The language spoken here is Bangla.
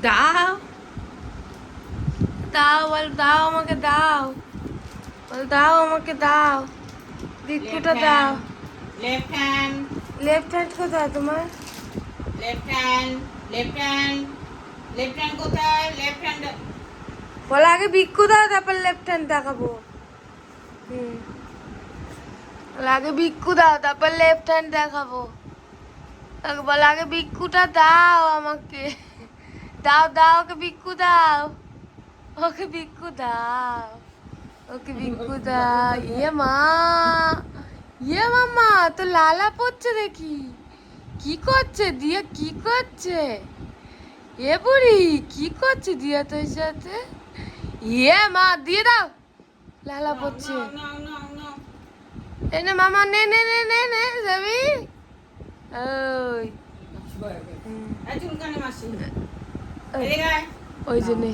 দাও দাও, বল দাও আমাকে দাও, বল দাও আমাকে দাও, ভিক্ষুটা দাও। লেফট হ্যান্ড, লেফট হ্যান্ড কোথায় তোমার? Left hand, left hand, left hand কোথায়? Left hand. বল আগে ভিক্ষু দাও, তারপর লেফট হ্যান্ড দেখাবো। বল আগে ভিক্ষু দাও, তারপর লেফট হ্যান্ড দেখাবো। বল আগে ভিক্ষুটা দাও আমাকে, দাও দাও, ওকে ভিক্ষু দাও, ওকে ভিক্ষু দাও, ওকে ভিক্ষু দাও। মা, মামা তো লালা পড়ছে দেখি, কি করছে দিয়া, কি করছে? বুড়ি কি করছে দিয়া তোর সাথে? মা দিয়ে দাও, লালা পড়ছে। এই নে মামা, নে নে নে নে নে, যাবি? ওই চুলকানি মাসি, ওই জন্যে